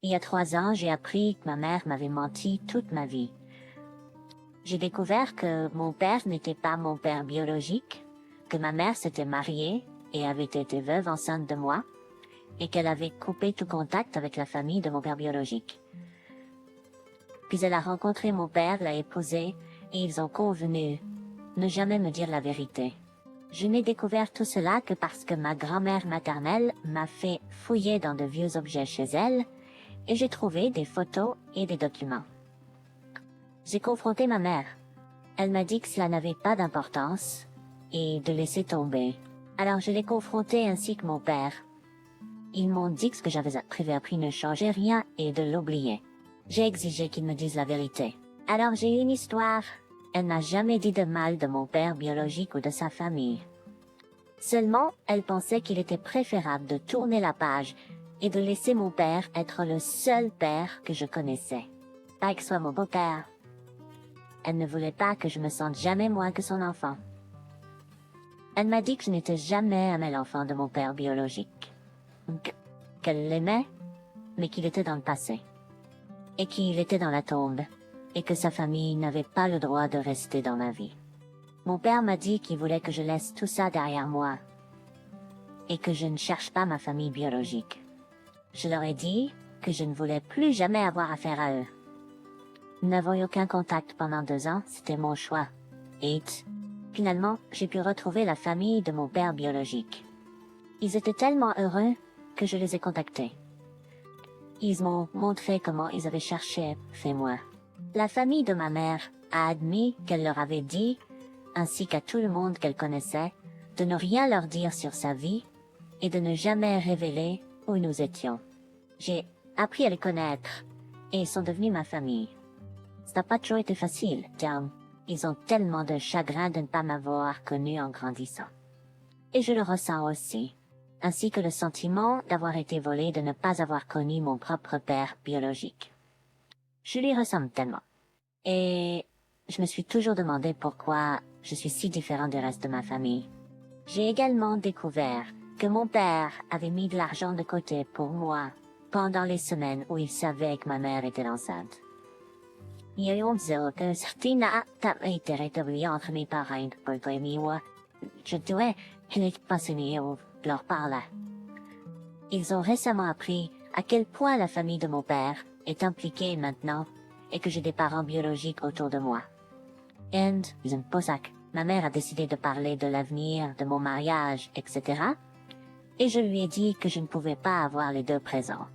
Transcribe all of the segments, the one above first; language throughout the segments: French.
Il y a 3 ans, j'ai appris que ma mère m'avait menti toute ma vie. J'ai découvert que mon père n'était pas mon père biologique, que ma mère s'était mariée et avait été veuve enceinte de moi, et qu'elle avait coupé tout contact avec la famille de mon père biologique. Puis elle a rencontré mon père, l'a épousé, et ils ont convenu ne jamais me dire la vérité. Je n'ai découvert tout cela que parce que ma grand-mère maternelle m'a fait fouiller dans de vieux objets chez elle, et j'ai trouvé des photos et des documents. J'ai confronté ma mère. Elle m'a dit que cela n'avait pas d'importance et de laisser tomber. Alors je l'ai confronté ainsi que mon père. Ils m'ont dit que ce que j'avais appris ne changeait rien et de l'oublier. J'ai exigé qu'ils me disent la vérité. Alors j'ai eu une histoire. Elle n'a jamais dit de mal de mon père biologique ou de sa famille. Seulement, elle pensait qu'il était préférable de tourner la page et de laisser mon père être le seul père que je connaissais. Pas que ce soit mon beau-père. Elle ne voulait pas que je me sente jamais moins que son enfant. Elle m'a dit que je n'étais jamais un enfant de mon père biologique. Qu'elle l'aimait, mais qu'il était dans le passé. Et qu'il était dans la tombe. Et que sa famille n'avait pas le droit de rester dans ma vie. Mon père m'a dit qu'il voulait que je laisse tout ça derrière moi. Et que je ne cherche pas ma famille biologique. Je leur ai dit que je ne voulais plus jamais avoir affaire à eux. Nous n'avons eu aucun contact pendant 2 ans, c'était mon choix. Et finalement, j'ai pu retrouver la famille de mon père biologique. Ils étaient tellement heureux que je les ai contactés. Ils m'ont montré comment ils avaient cherché moi. La famille de ma mère a admis qu'elle leur avait dit, ainsi qu'à tout le monde qu'elle connaissait, de ne rien leur dire sur sa vie et de ne jamais révéler où nous étions. J'ai appris à les connaître et ils sont devenus ma famille. Ça n'a pas toujours été facile, car ils ont tellement de chagrin de ne pas m'avoir connu en grandissant. Et je le ressens aussi, ainsi que le sentiment d'avoir été volé de ne pas avoir connu mon propre père biologique. Je lui ressemble tellement. Et je me suis toujours demandé pourquoi je suis si différent du reste de ma famille. J'ai également découvert que mon père avait mis de l'argent de côté pour moi pendant les semaines où il savait que ma mère était enceinte. Il y a dire que certaines actes été rétablis entre mes parents pour moi. Je dois passionner ou leur parler. Ils ont récemment appris à quel point la famille de mon père est impliquée maintenant et que j'ai des parents biologiques autour de moi. Et, ma mère a décidé de parler de l'avenir, de mon mariage, etc. Et je lui ai dit que je ne pouvais pas avoir les deux présents.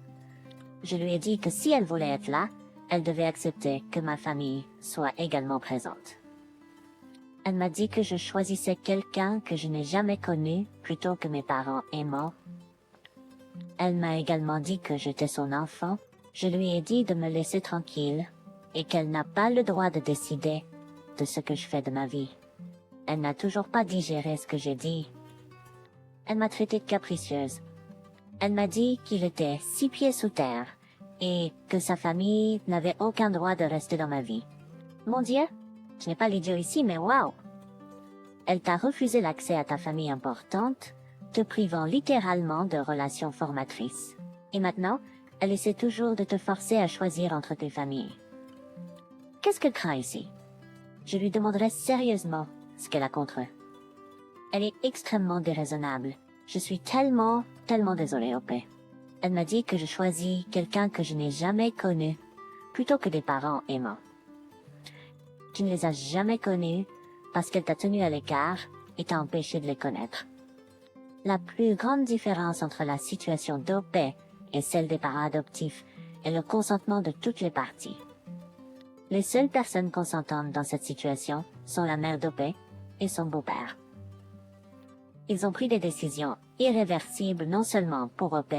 Je lui ai dit que si elle voulait être là, elle devait accepter que ma famille soit également présente. Elle m'a dit que je choisissais quelqu'un que je n'ai jamais connu plutôt que mes parents aimants. Elle m'a également dit que j'étais son enfant. Je lui ai dit de me laisser tranquille et qu'elle n'a pas le droit de décider de ce que je fais de ma vie. Elle n'a toujours pas digéré ce que j'ai dit. Elle m'a traité de capricieuse. Elle m'a dit qu'il était 6 pieds sous terre et que sa famille n'avait aucun droit de rester dans ma vie. Mon Dieu, je n'ai pas l'idiot ici, mais waouh! Elle t'a refusé l'accès à ta famille importante, te privant littéralement de relations formatrices. Et maintenant, elle essaie toujours de te forcer à choisir entre tes familles. Qu'est-ce qu'elle craint ici? Je lui demanderai sérieusement ce qu'elle a contre eux. Elle est extrêmement déraisonnable. Je suis tellement désolée, OP. Elle m'a dit que je choisis quelqu'un que je n'ai jamais connu, plutôt que des parents aimants. Tu ne les as jamais connus parce qu'elle t'a tenu à l'écart et t'a empêché de les connaître. La plus grande différence entre la situation d'OP et celle des parents adoptifs est le consentement de toutes les parties. Les seules personnes consentantes dans cette situation sont la mère d'OP et son beau-père. Ils ont pris des décisions irréversibles non seulement pour OP,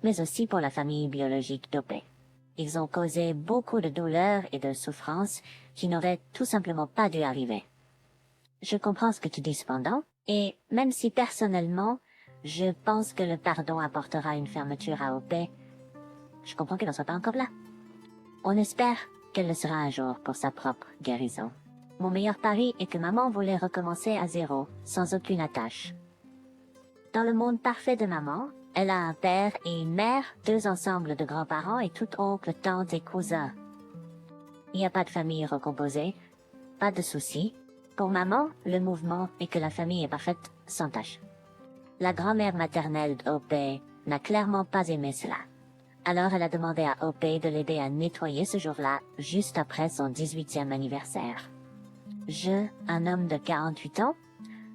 mais aussi pour la famille biologique d'OP. Ils ont causé beaucoup de douleur et de souffrance qui n'auraient tout simplement pas dû arriver. Je comprends ce que tu dis cependant, et même si personnellement, je pense que le pardon apportera une fermeture à OP, je comprends qu'elle n'en soit pas encore là. On espère qu'elle le sera un jour pour sa propre guérison. Mon meilleur pari est que maman voulait recommencer à zéro, sans aucune attache. Dans le monde parfait de maman, Elle a un père et une mère, 2 ensembles de grands-parents et tout oncle, tante et cousins. Il n'y a pas de famille recomposée, pas de soucis. Pour maman, le mouvement est que la famille est parfaite, sans tâche. La grand-mère maternelle d'Opé n'a clairement pas aimé cela. Alors elle a demandé à Opé de l'aider à nettoyer ce jour-là, juste après son 18e anniversaire. Je, un homme de 48 ans,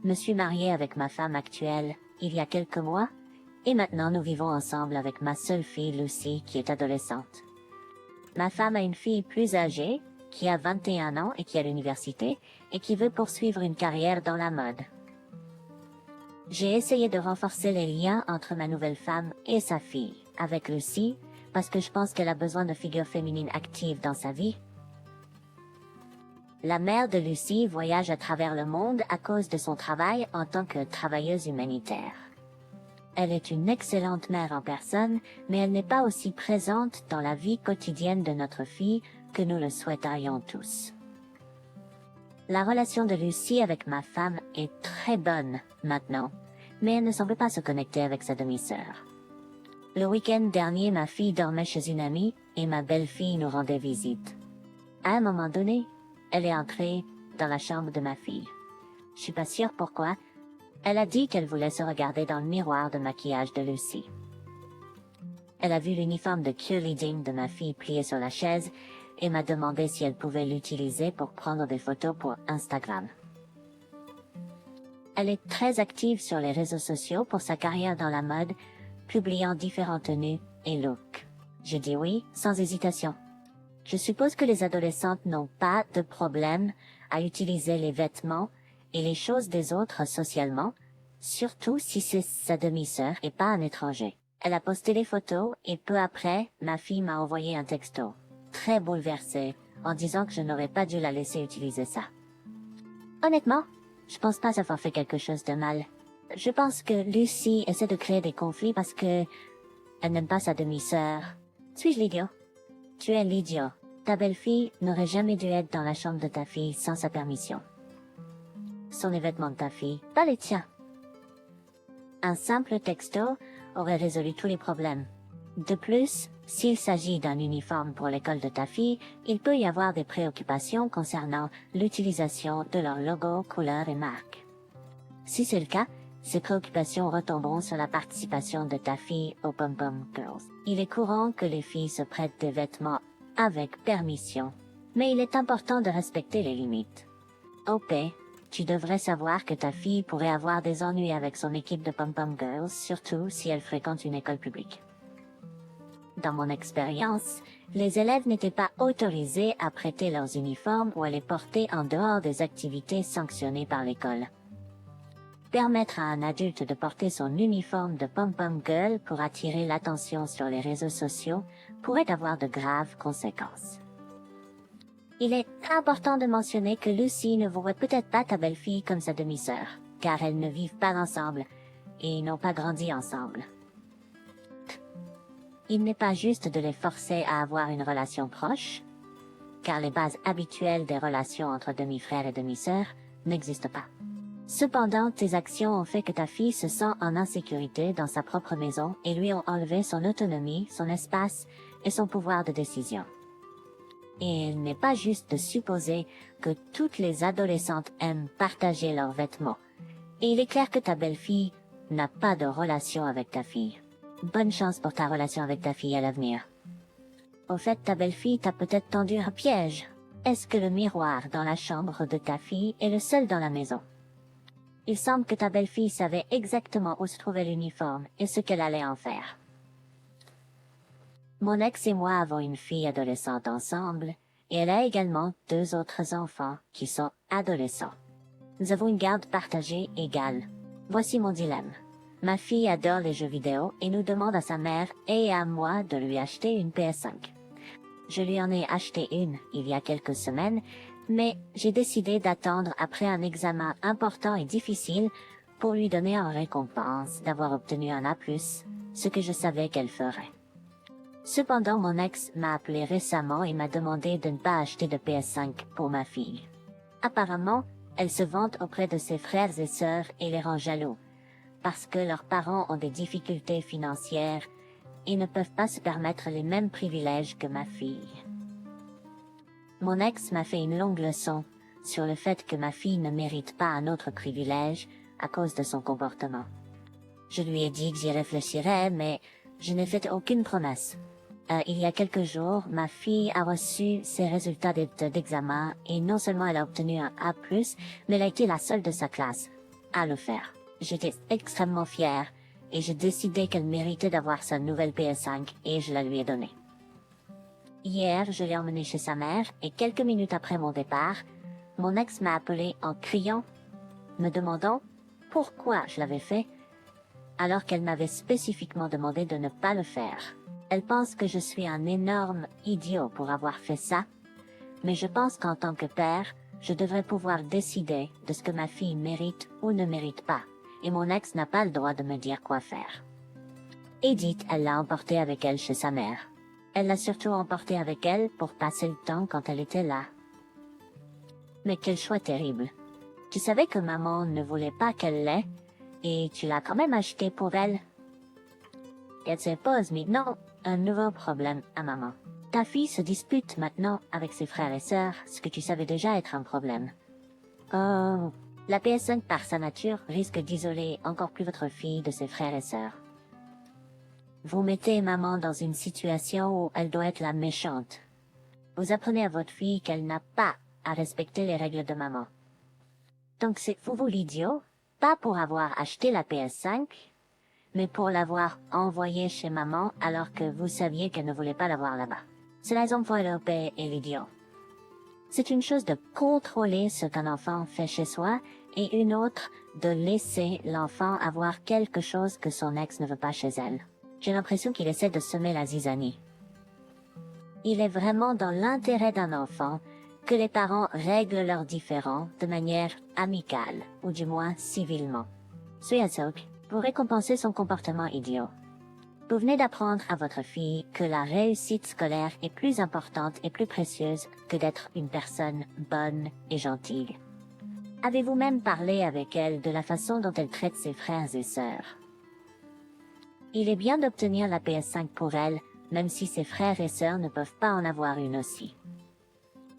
me suis marié avec ma femme actuelle il y a quelques mois, et maintenant nous vivons ensemble avec ma seule fille Lucy qui est adolescente. Ma femme a une fille plus âgée, qui a 21 ans et qui est à l'université, et qui veut poursuivre une carrière dans la mode. J'ai essayé de renforcer les liens entre ma nouvelle femme et sa fille, avec Lucy, parce que je pense qu'elle a besoin de figures féminines actives dans sa vie. La mère de Lucy voyage à travers le monde à cause de son travail en tant que travailleuse humanitaire. Elle est une excellente mère en personne, mais elle n'est pas aussi présente dans la vie quotidienne de notre fille que nous le souhaiterions tous. La relation de Lucy avec ma femme est très bonne maintenant, mais elle ne semble pas se connecter avec sa demi-sœur. Le week-end dernier, ma fille dormait chez une amie et ma belle-fille nous rendait visite. À un moment donné, elle est entrée dans la chambre de ma fille. Je suis pas sûre pourquoi. Elle a dit qu'elle voulait se regarder dans le miroir de maquillage de Lucy. Elle a vu l'uniforme de cheerleading de ma fille plié sur la chaise et m'a demandé si elle pouvait l'utiliser pour prendre des photos pour Instagram. Elle est très active sur les réseaux sociaux pour sa carrière dans la mode, publiant différentes tenues et looks. Je dis oui, sans hésitation. Je suppose que les adolescentes n'ont pas de problème à utiliser les vêtements et les choses des autres socialement, surtout si c'est sa demi-sœur et pas un étranger. Elle a posté les photos et peu après, ma fille m'a envoyé un texto, très bouleversée, en disant que je n'aurais pas dû la laisser utiliser ça. Honnêtement, je pense pas avoir fait quelque chose de mal. Je pense que Lucy essaie de créer des conflits parce que elle n'aime pas sa demi-sœur. Suis-je l'idiot? Tu es l'idiot. Ta belle-fille n'aurait jamais dû être dans la chambre de ta fille sans sa permission. Ce sont les vêtements de ta fille, pas les tiens. Un simple texto aurait résolu tous les problèmes. De plus, s'il s'agit d'un uniforme pour l'école de ta fille, il peut y avoir des préoccupations concernant l'utilisation de leur logo, couleur et marque. Si c'est le cas, ces préoccupations retomberont sur la participation de ta fille aux Pom Pom Girls. Il est courant que les filles se prêtent des vêtements avec permission, mais il est important de respecter les limites. OP, tu devrais savoir que ta fille pourrait avoir des ennuis avec son équipe de Pom Pom Girls, surtout si elle fréquente une école publique. Dans mon expérience, les élèves n'étaient pas autorisés à prêter leurs uniformes ou à les porter en dehors des activités sanctionnées par l'école. Permettre à un adulte de porter son uniforme de Pom Pom Girl pour attirer l'attention sur les réseaux sociaux pourrait avoir de graves conséquences. Il est important de mentionner que Lucy ne voit peut-être pas ta belle-fille comme sa demi-sœur, car elles ne vivent pas ensemble et n'ont pas grandi ensemble. Il n'est pas juste de les forcer à avoir une relation proche, car les bases habituelles des relations entre demi-frères et demi-sœurs n'existent pas. Cependant, tes actions ont fait que ta fille se sent en insécurité dans sa propre maison et lui ont enlevé son autonomie, son espace et son pouvoir de décision. Et il n'est pas juste de supposer que toutes les adolescentes aiment partager leurs vêtements. Et il est clair que ta belle-fille n'a pas de relation avec ta fille. Bonne chance pour ta relation avec ta fille à l'avenir. Au fait, ta belle-fille t'a peut-être tendu un piège. Est-ce que le miroir dans la chambre de ta fille est le seul dans la maison? Il semble que ta belle-fille savait exactement où se trouvait l'uniforme et ce qu'elle allait en faire. Mon ex et moi avons une fille adolescente ensemble, et elle a également 2 autres enfants qui sont adolescents. Nous avons une garde partagée égale. Voici mon dilemme. Ma fille adore les jeux vidéo et nous demande à sa mère et à moi de lui acheter une PS5. Je lui en ai acheté une il y a quelques semaines, mais j'ai décidé d'attendre après un examen important et difficile pour lui donner en récompense d'avoir obtenu un A+, ce que je savais qu'elle ferait. Cependant, mon ex m'a appelé récemment et m'a demandé de ne pas acheter de PS5 pour ma fille. Apparemment, elle se vante auprès de ses frères et sœurs et les rend jaloux. parce que leurs parents ont des difficultés financières et ne peuvent pas se permettre les mêmes privilèges que ma fille. Mon ex m'a fait une longue leçon sur le fait que ma fille ne mérite pas un autre privilège à cause de son comportement. Je lui ai dit que j'y réfléchirais, mais je n'ai fait aucune promesse. Il y a quelques jours, ma fille a reçu ses résultats d'examen et non seulement elle a obtenu un A+, mais elle a été la seule de sa classe à le faire. J'étais extrêmement fière et j'ai décidé qu'elle méritait d'avoir sa nouvelle PS5 et je la lui ai donnée. Hier, je l'ai emmenée chez sa mère et quelques minutes après mon départ, mon ex m'a appelé en criant, me demandant pourquoi je l'avais fait, alors qu'elle m'avait spécifiquement demandé de ne pas le faire. Elle pense que je suis un énorme idiot pour avoir fait ça, mais je pense qu'en tant que père, je devrais pouvoir décider de ce que ma fille mérite ou ne mérite pas, et mon ex n'a pas le droit de me dire quoi faire. Edith, elle l'a emporté avec elle chez sa mère. Elle l'a surtout emporté avec elle pour passer le temps quand elle était là. Mais quel choix terrible. Tu savais que maman ne voulait pas qu'elle l'ait, et tu l'as quand même acheté pour elle. Elle se pose maintenant un nouveau problème à maman. Ta fille se dispute maintenant avec ses frères et sœurs, ce que tu savais déjà être un problème. Oh, la PS5 par sa nature risque d'isoler encore plus votre fille de ses frères et sœurs. Vous mettez maman dans une situation où elle doit être la méchante. Vous apprenez à votre fille qu'elle n'a pas à respecter les règles de maman. Donc c'est vous l'idiot, pas pour avoir acheté la PS5, mais pour l'avoir envoyée chez maman alors que vous saviez qu'elle ne voulait pas l'avoir là-bas. C'est les enfants européens et l'idiot. C'est une chose de contrôler ce qu'un enfant fait chez soi et une autre de laisser l'enfant avoir quelque chose que son ex ne veut pas chez elle. J'ai l'impression qu'il essaie de semer la zizanie. Il est vraiment dans l'intérêt d'un enfant que les parents règlent leurs différends de manière amicale, ou du moins civilement. Suyasok, pour récompenser son comportement idiot. Vous venez d'apprendre à votre fille que la réussite scolaire est plus importante et plus précieuse que d'être une personne bonne et gentille. Avez-vous même parlé avec elle de la façon dont elle traite ses frères et sœurs? Il est bien d'obtenir la PS5 pour elle, même si ses frères et sœurs ne peuvent pas en avoir une aussi.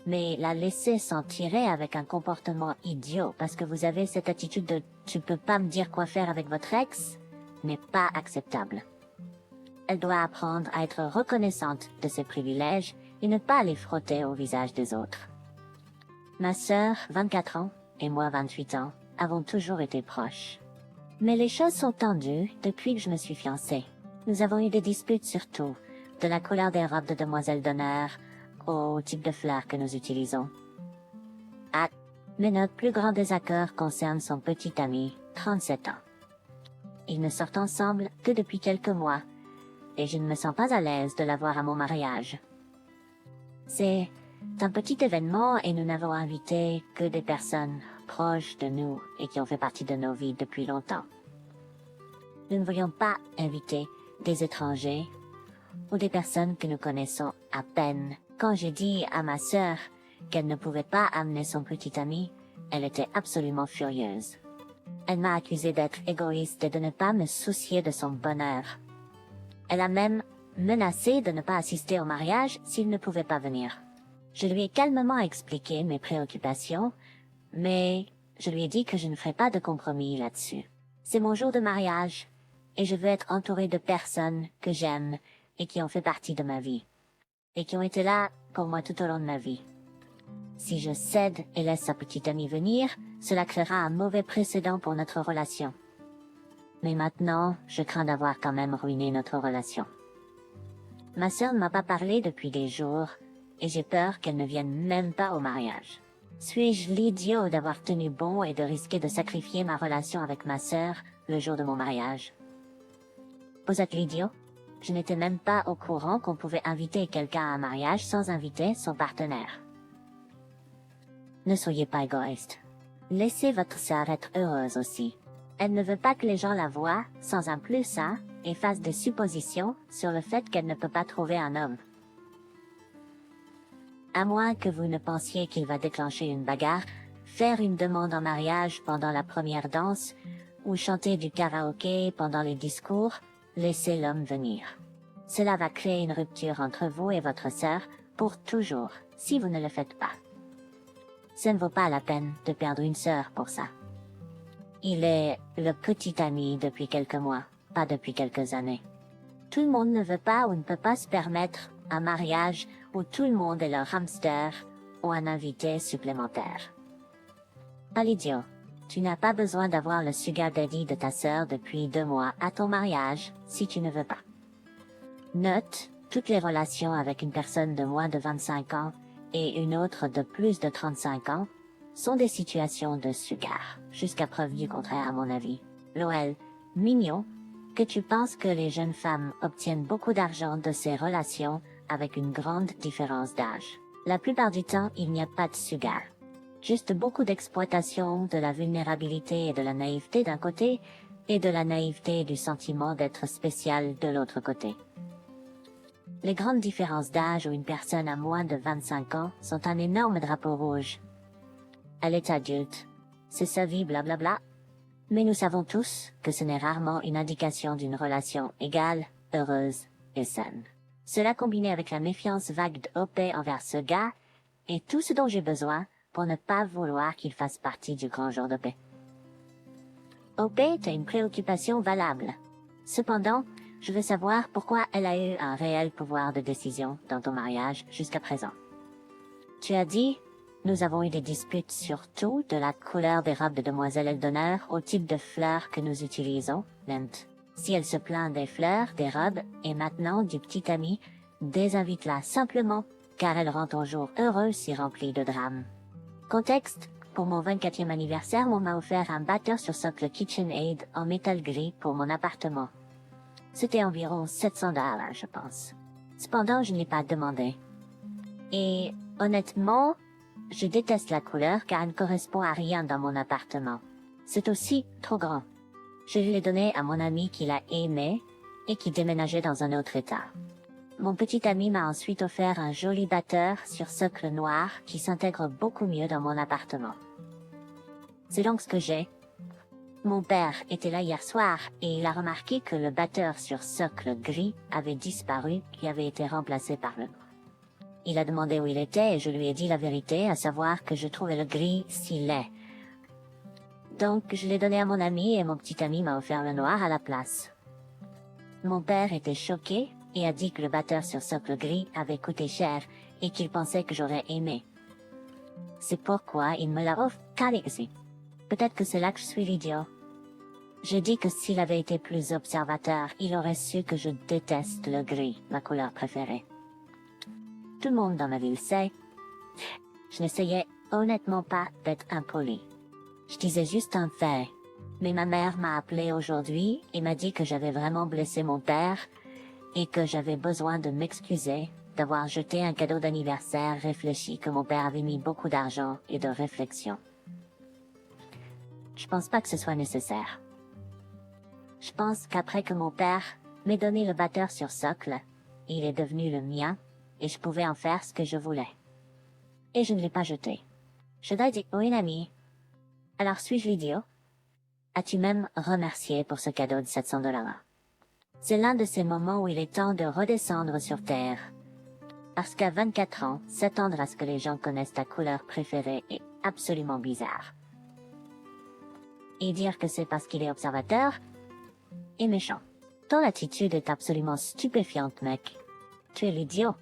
Mais la laisser s'en tirer avec un comportement idiot parce que vous avez cette attitude de « tu peux pas me dire quoi faire avec votre ex » n'est pas acceptable. Elle doit apprendre à être reconnaissante de ses privilèges et ne pas les frotter au visage des autres. Ma sœur, 24 ans, et moi, 28 ans, avons toujours été proches. Mais les choses sont tendues depuis que je me suis fiancée. Nous avons eu des disputes sur tout, de la couleur des robes de demoiselle d'honneur au type de fleurs que nous utilisons. Ah, mais notre plus grand désaccord concerne son petit ami, 37 ans. Ils ne sortent ensemble que depuis quelques mois, et je ne me sens pas à l'aise de l'avoir à mon mariage. C'est un petit événement et nous n'avons invité que des personnes proches de nous et qui ont fait partie de nos vies depuis longtemps. Nous ne voulions pas inviter des étrangers ou des personnes que nous connaissons à peine. Quand j'ai dit à ma sœur qu'elle ne pouvait pas amener son petit ami, elle était absolument furieuse. Elle m'a accusé d'être égoïste et de ne pas me soucier de son bonheur. Elle a même menacé de ne pas assister au mariage s'il ne pouvait pas venir. Je lui ai calmement expliqué mes préoccupations, mais je lui ai dit que je ne ferai pas de compromis là-dessus. C'est mon jour de mariage, et je veux être entourée de personnes que j'aime et qui ont fait partie de ma vie, et qui ont été là pour moi tout au long de ma vie. Si je cède et laisse sa petite amie venir, cela créera un mauvais précédent pour notre relation. Mais maintenant, je crains d'avoir quand même ruiné notre relation. Ma sœur ne m'a pas parlé depuis des jours, et j'ai peur qu'elle ne vienne même pas au mariage. Suis-je l'idiot d'avoir tenu bon et de risquer de sacrifier ma relation avec ma sœur le jour de mon mariage? Vous êtes l'idiot? Je n'étais même pas au courant qu'on pouvait inviter quelqu'un à un mariage sans inviter son partenaire. Ne soyez pas égoïste. Laissez votre sœur être heureuse aussi. Elle ne veut pas que les gens la voient sans un plus un et fassent des suppositions sur le fait qu'elle ne peut pas trouver un homme. À moins que vous ne pensiez qu'il va déclencher une bagarre, faire une demande en mariage pendant la première danse ou chanter du karaoké pendant les discours, laissez l'homme venir. Cela va créer une rupture entre vous et votre sœur pour toujours, si vous ne le faites pas. Ça ne vaut pas la peine de perdre une sœur pour ça. Il est le petit ami depuis quelques mois, pas depuis quelques années. Tout le monde ne veut pas ou ne peut pas se permettre un mariage où tout le monde est leur hamster ou un invité supplémentaire. Pas l'idiot. Tu n'as pas besoin d'avoir le sugar daddy de ta sœur depuis 2 mois à ton mariage si tu ne veux pas. Note, toutes les relations avec une personne de moins de 25 ans et une autre de plus de 35 ans sont des situations de sugar, jusqu'à preuve du contraire à mon avis. Lol, mignon, que tu penses que les jeunes femmes obtiennent beaucoup d'argent de ces relations avec une grande différence d'âge. La plupart du temps, il n'y a pas de sugar. Juste beaucoup d'exploitation de la vulnérabilité et de la naïveté d'un côté, et de la naïveté et du sentiment d'être spécial de l'autre côté. Les grandes différences d'âge où une personne a moins de 25 ans sont un énorme drapeau rouge. Elle est adulte. C'est sa vie, blablabla. Mais nous savons tous que ce n'est rarement une indication d'une relation égale, heureuse et saine. Cela combiné avec la méfiance vague de OP envers ce gars est tout ce dont j'ai besoin pour ne pas vouloir qu'il fasse partie du grand genre d'OP. OP est une préoccupation valable. Cependant, je veux savoir pourquoi elle a eu un réel pouvoir de décision dans ton mariage jusqu'à présent. Tu as dit, nous avons eu des disputes surtout de la couleur des robes de demoiselle Eldonner au type de fleurs que nous utilisons, Lent. Si elle se plaint des fleurs, des robes, et maintenant du petit ami, désinvite-la simplement, car elle rend ton jour heureux si rempli de drames. Contexte, pour mon 24e anniversaire, on m'a offert un batteur sur socle KitchenAid en métal gris pour mon appartement. C'était environ $700, je pense. Cependant, je ne l'ai pas demandé. Et, honnêtement, je déteste la couleur car elle ne correspond à rien dans mon appartement. C'est aussi trop grand. Je l'ai donné à mon ami qui l'a aimé et qui déménageait dans un autre état. Mon petit ami m'a ensuite offert un joli batteur sur socle noir qui s'intègre beaucoup mieux dans mon appartement. C'est donc ce que j'ai. Mon père était là hier soir et il a remarqué que le batteur sur socle gris avait disparu et avait été remplacé par le noir. Il a demandé où il était et je lui ai dit la vérité, à savoir que je trouvais le gris si laid. Donc je l'ai donné à mon ami et mon petit ami m'a offert le noir à la place. Mon père était choqué et a dit que le batteur sur socle gris avait coûté cher et qu'il pensait que j'aurais aimé. C'est pourquoi il me l'a offert. Peut-être que c'est là que je suis l'idiot. J'ai dit que s'il avait été plus observateur, il aurait su que je déteste le gris, ma couleur préférée. Tout le monde dans ma ville sait. Je n'essayais honnêtement pas d'être impoli. Je disais juste un fait. Mais ma mère m'a appelé aujourd'hui et m'a dit que j'avais vraiment blessé mon père et que j'avais besoin de m'excuser d'avoir jeté un cadeau d'anniversaire réfléchi que mon père avait mis beaucoup d'argent et de réflexion. Je pense pas que ce soit nécessaire. Je pense qu'après que mon père m'ait donné le batteur sur socle, il est devenu le mien et je pouvais en faire ce que je voulais. Et je ne l'ai pas jeté. Je dois dire, oui, ami. Alors suis-je l'idiot? As-tu même remercié pour ce cadeau de $700? C'est l'un de ces moments où il est temps de redescendre sur terre. Parce qu'à 24 ans, s'attendre à ce que les gens connaissent ta couleur préférée est absolument bizarre. Et dire que c'est parce qu'il est observateur est méchant. Ton attitude est absolument stupéfiante, mec. Tu es l'idiot.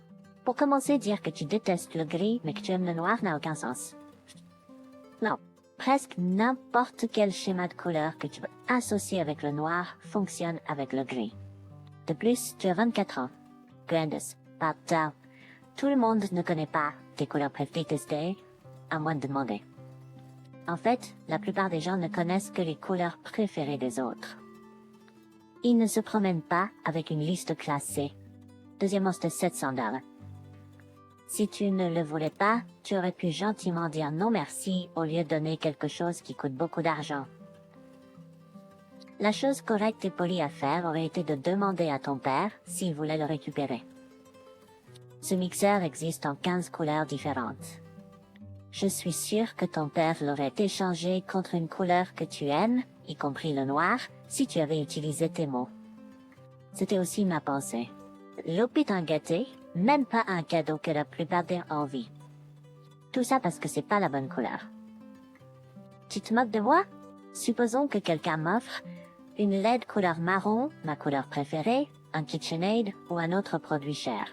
Pour commencer, dire que tu détestes le gris mais que tu aimes le noir n'a aucun sens. Non. Presque n'importe quel schéma de couleur que tu peux associer avec le noir fonctionne avec le gris. De plus, tu as 24 ans. Grandes, Pata. Tout le monde ne connaît pas tes couleurs préférées, à moins de demander. En fait, la plupart des gens ne connaissent que les couleurs préférées des autres. Ils ne se promènent pas avec une liste classée. Deuxièmement, c'était $700. Si tu ne le voulais pas, tu aurais pu gentiment dire non merci au lieu de donner quelque chose qui coûte beaucoup d'argent. La chose correcte et polie à faire aurait été de demander à ton père s'il voulait le récupérer. Ce mixeur existe en 15 couleurs différentes. Je suis sûre que ton père l'aurait échangé contre une couleur que tu aimes y compris le noir, si tu avais utilisé tes mots. C'était aussi ma pensée. Loup est un gâté, même pas un cadeau que la plupart des envie. Tout ça parce que c'est pas la bonne couleur. Tu te moques de moi? Supposons que quelqu'un m'offre une LED couleur marron, ma couleur préférée, un KitchenAid ou un autre produit cher.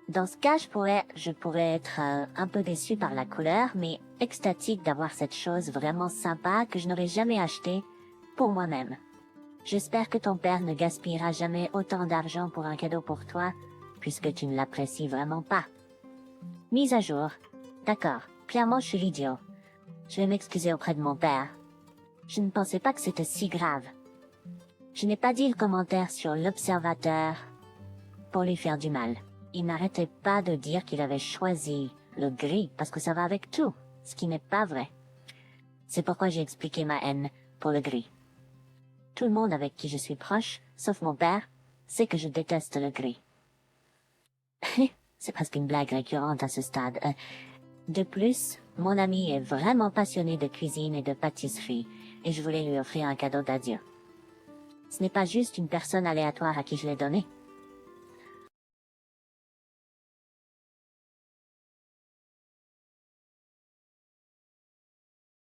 Dans ce cas, je pourrais être un peu déçu par la couleur, mais extatique d'avoir cette chose vraiment sympa que je n'aurais jamais achetée pour moi-même. J'espère que ton père ne gaspillera jamais autant d'argent pour un cadeau pour toi, puisque tu ne l'apprécies vraiment pas. Mise à jour. D'accord, clairement je suis l'idiot. Je vais m'excuser auprès de mon père. Je ne pensais pas que c'était si grave. Je n'ai pas dit le commentaire sur l'observateur pour lui faire du mal. Il n'arrêtait pas de dire qu'il avait choisi le gris parce que ça va avec tout, ce qui n'est pas vrai. C'est pourquoi j'ai expliqué ma haine pour le gris. Tout le monde avec qui je suis proche, sauf mon père, sait que je déteste le gris. C'est presque une blague récurrente à ce stade. De plus, mon ami est vraiment passionné de cuisine et de pâtisserie, et je voulais lui offrir un cadeau d'adieu. Ce n'est pas juste une personne aléatoire à qui je l'ai donné.